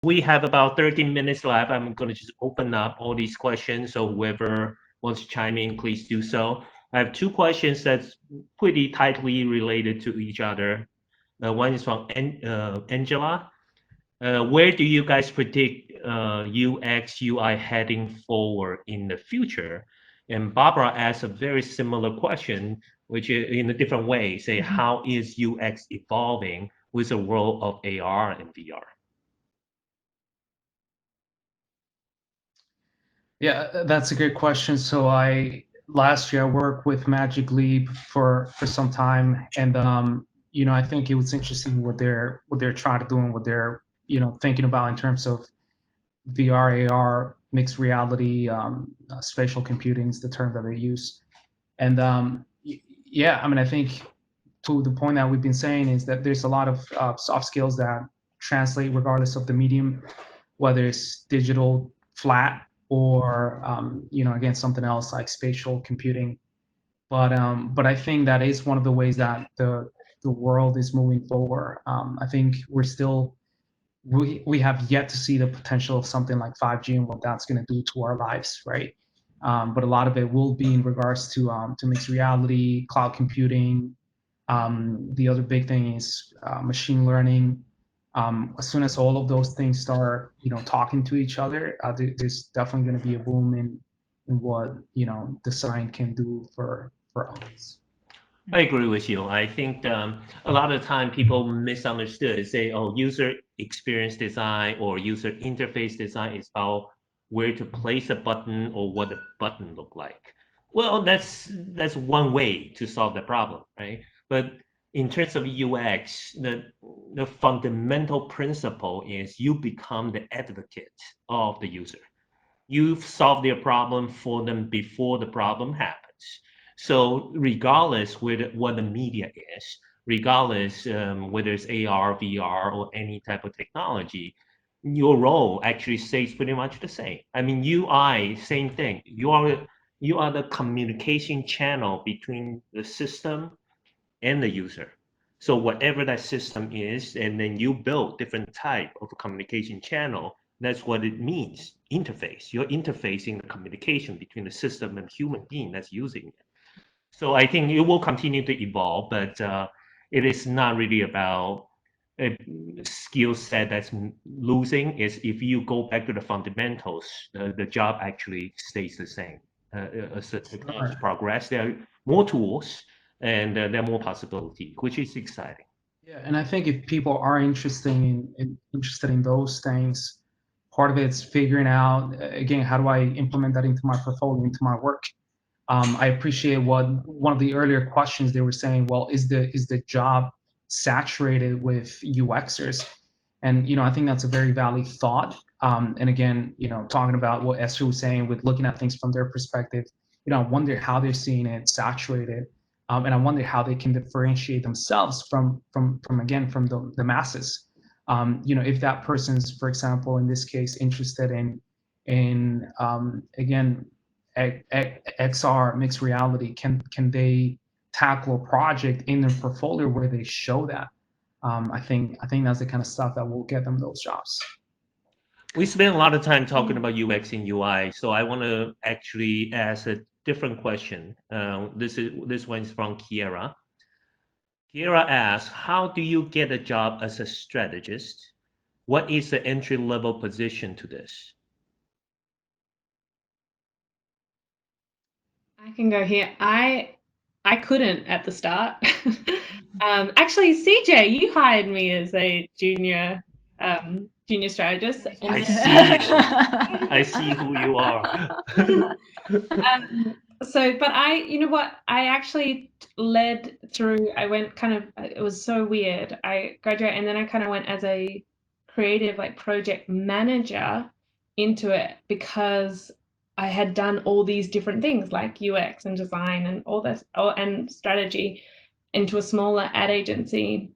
we have about 13 minutes left. I'm going to just open up all these questions. So whoever wants to chime in, please do so. I have two questions that's pretty tightly related to each other. One is from Angela. Where do you guys predict UX, UI heading forward in the future? And Barbara asked a very similar question, which is in a different way, say, how is UX evolving with the world of AR and VR? Yeah, that's a great question. So last year I worked with Magic Leap for some time, and I think it was interesting what they're trying to do and what they're thinking about in terms of VR, AR, mixed reality, spatial computing is the term that they use. And yeah, I mean, I think to the point that we've been saying is that there's a lot of soft skills that translate regardless of the medium, whether it's digital, flat, or again, something else like spatial computing. But I think that is one of the ways that the world is moving forward. I think we have yet to see the potential of something like 5G and what that's going to do to our lives, right? But a lot of it will be in regards to mixed reality, cloud computing. The other big thing is machine learning. As soon as all of those things start, talking to each other, there's definitely going to be a boom in what design can do for us. I agree with you. I think a lot of the time people misunderstood, say, oh, user experience design or user interface design is about where to place a button or what the button look like. Well, that's one way to solve the problem, right? But in terms of UX, the fundamental principle is you become the advocate of the user. You've solved their problem for them before the problem happens. So regardless what the media is, regardless whether it's AR, VR, or any type of technology, your role actually stays pretty much the same. I mean, UI, same thing. You are the communication channel between the system and the user. So whatever that system is, and then you build different type of communication channel, that's what it means, interface. You're interfacing the communication between the system and human being that's using it. So I think it will continue to evolve, but it is not really about a skill set that's losing. Is if you go back to the fundamentals, the job actually stays the same. As the technology progress, there are more tools and there are more possibility, which is exciting. Yeah, and I think if people are interested in those things, part of it's figuring out again, how do I implement that into my portfolio, into my work. I appreciate what one of the earlier questions they were saying. Well, is the job saturated with UXers? And I think that's a very valid thought. And again, talking about what Esther was saying with looking at things from their perspective, I wonder how they're seeing it saturated. And I wonder how they can differentiate themselves from again from the masses. If that person's, for example, in this case, interested in again XR mixed reality, can they tackle a project in their portfolio where they show that? I think that's the kind of stuff that will get them those jobs. We spend a lot of time talking about UX and UI, so I want to actually ask a different question. This one is from Kiera. Kiera asks, how do you get a job as a strategist? What is the entry level position to this? I can go here. I couldn't at the start. Actually, CJ, you hired me as a junior strategist. I see who you are. But I actually led through. I went it was so weird. I graduated and then I kind of went as a creative project manager into it because I had done all these different things like UX and design and all this and strategy into a smaller ad agency.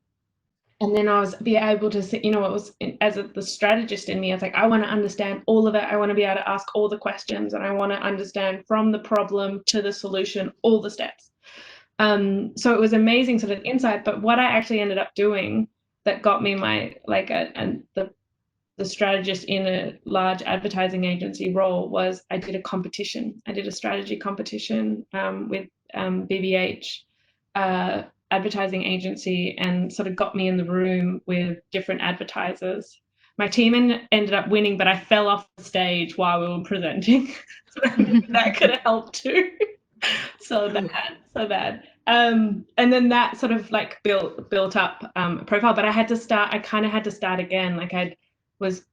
And then I was able to see, it was as the strategist in me, I was like, I want to understand all of it. I want to be able to ask all the questions and I want to understand from the problem to the solution, all the steps. So it was amazing sort of insight. But what I actually ended up doing that got me my the the strategist in a large advertising agency role was I did a competition. I did a strategy competition with BBH advertising agency, and sort of got me in the room with different advertisers. My team ended up winning, but I fell off the stage while we were presenting. So that could have helped too. So bad. And then that sort of like built up a profile, but I kind of had to start again. Like I was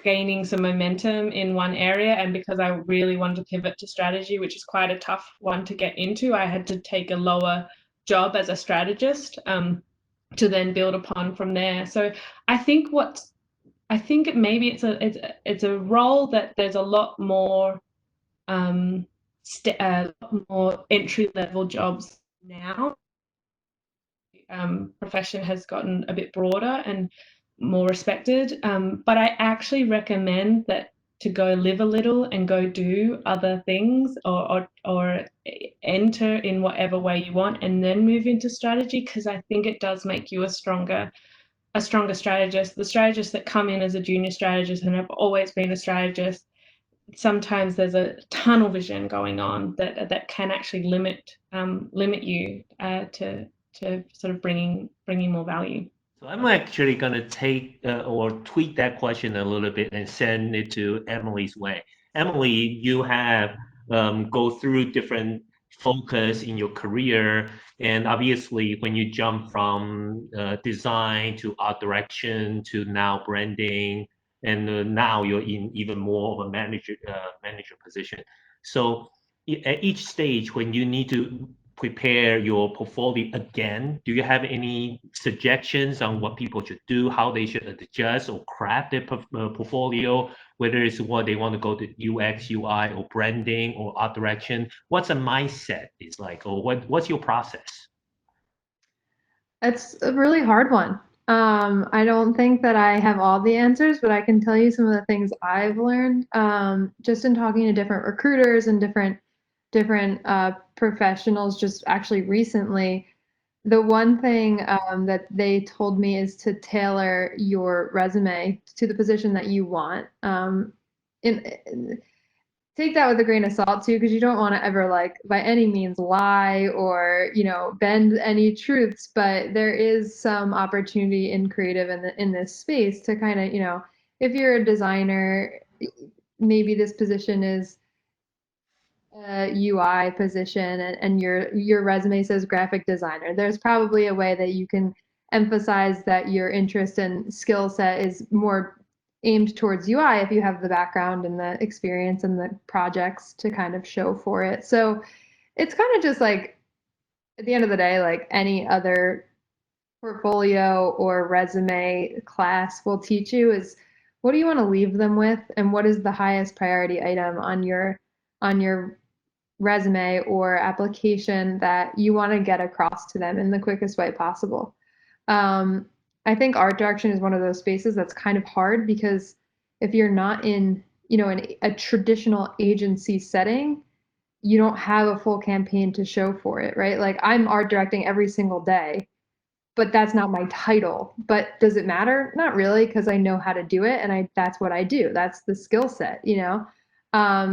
gaining some momentum in one area, and because I really wanted to pivot to strategy, which is quite a tough one to get into, I had to take a lower job as a strategist to then build upon from there. So I think maybe it's a role that there's a lot more more entry-level jobs now. Profession has gotten a bit broader and more respected, but I actually recommend that to go live a little and go do other things, or enter in whatever way you want and then move into strategy, because I think it does make you a stronger strategist. The strategists that come in as a junior strategist and have always been a strategist, sometimes there's a tunnel vision going on that can actually limit you to sort of bringing more value. So I'm actually going to take or tweak that question a little bit and send it to Emily's way. Emily, you have go through different focus in your career, and obviously when you jump from design to art direction to now branding, and now you're in even more of a manager position. So at each stage, when you need to prepare your portfolio again, do you have any suggestions on what people should do, how they should adjust or craft their portfolio, whether it's what they want to go to UX, UI, or branding or art direction? What's a mindset is like, or what's your process? It's a really hard one. I don't think that I have all the answers, but I can tell you some of the things I've learned just in talking to different recruiters and different professionals just actually recently. The one thing that they told me is to tailor your resume to the position that you want. Take that with a grain of salt too, because you don't want to ever like by any means lie or bend any truths, but there is some opportunity in creative in this space to kind of if you're a designer, maybe this position is a UI position and your resume says graphic designer. There's probably a way that you can emphasize that your interest and skill set is more aimed towards UI if you have the background and the experience and the projects to kind of show for it. So it's kind of just like at the end of the day, like any other portfolio or resume class will teach you is what do you want to leave them with, and what is the highest priority item on your resume or application that you want to get across to them in the quickest way possible. I think art direction is one of those spaces that's kind of hard because if you're not in a traditional agency setting, you don't have a full campaign to show for it, right? Like I'm art directing every single day, but that's not my title. But does it matter? Not really, because I know how to do it and that's what I do. That's the skill set,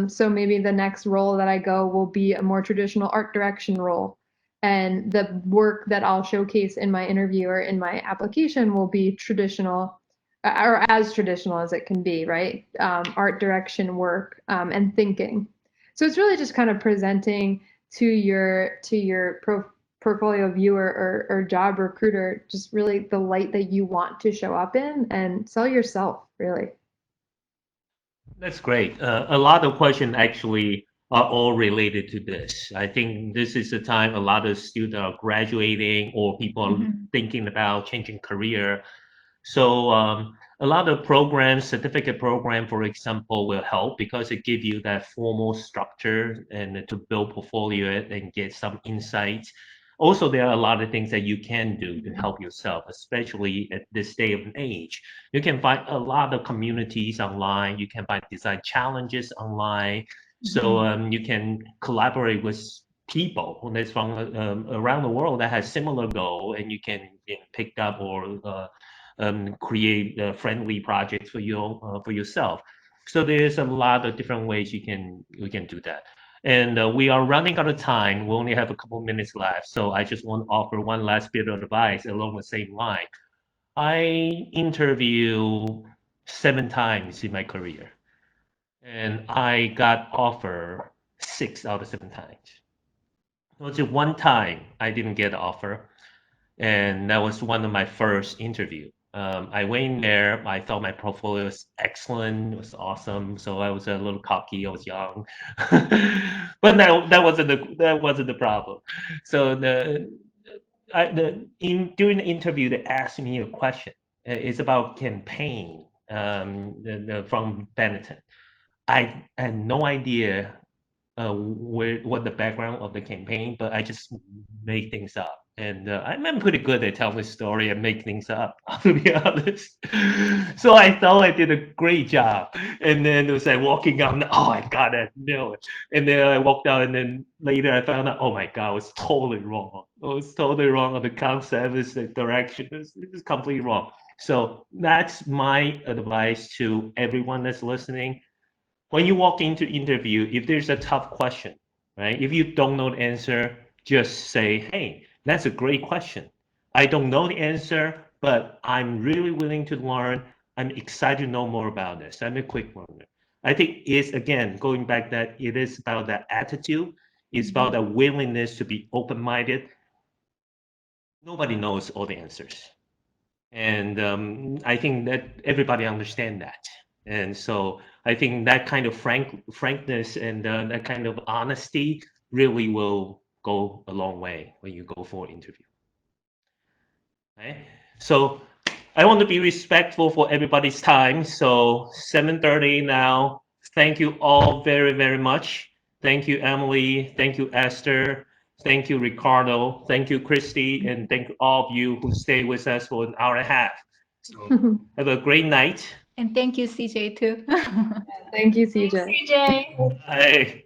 So maybe the next role that I go will be a more traditional art direction role. And the work that I'll showcase in my interview or in my application will be traditional or as traditional as it can be, right? Art direction work and thinking. So it's really just kind of presenting to your portfolio viewer or job recruiter just really the light that you want to show up in and sell yourself, really. That's great. A lot of questions actually are all related to this. I think this is the time a lot of students are graduating or people are thinking about changing career. So a lot of programs, certificate program, for example, will help because it gives you that formal structure and to build portfolio and get some insights. Also, there are a lot of things that you can do to help yourself, especially at this day of age. You can find a lot of communities online. You can find design challenges online. So you can collaborate with people that's from around the world that has similar goal, and you can get picked up or create friendly projects for you for yourself. So there's a lot of different ways we can do that. And we are running out of time. We only have a couple minutes left. So I just want to offer one last bit of advice along the same line. I interview 7 times in my career, and I got offer 6 out of 7 times. There was just one time I didn't get an offer, and that was one of my first interview. I went in there. I thought my portfolio was excellent. It was awesome. So I was a little cocky. I was young, but that wasn't the problem. So during the interview, they asked me a question. It's about campaign from Benetton. I had no idea what the background of the campaign, but I just made things up. And I'm pretty good at telling the story and make things up, to be honest. So I thought I did a great job. And then it was like walking out, and, oh, I got it, nailed it. And then I walked out, and then later I found out, oh my God, I was totally wrong. I was totally wrong on the concept, the direction. It was completely wrong. So that's my advice to everyone that's listening. When you walk into interview, if there's a tough question, right? If you don't know the answer, just say, hey, that's a great question. I don't know the answer, but I'm really willing to learn. I'm excited to know more about this. I'm a quick learner. I think it's, again, going back that it is about that attitude. It's about that willingness to be open-minded. Nobody knows all the answers. And I think that everybody understands that. And so I think that kind of frankness and that kind of honesty really will go a long way when you go for an interview. Okay? So I want to be respectful for everybody's time. So 7:30 now. Thank you all very, very much. Thank you, Emily. Thank you, Esther. Thank you, Ricardo. Thank you, Christie. And thank you all of you who stayed with us for an hour and a half. So have a great night. And thank you, CJ, too. Thank you, CJ. Thanks, CJ. Bye.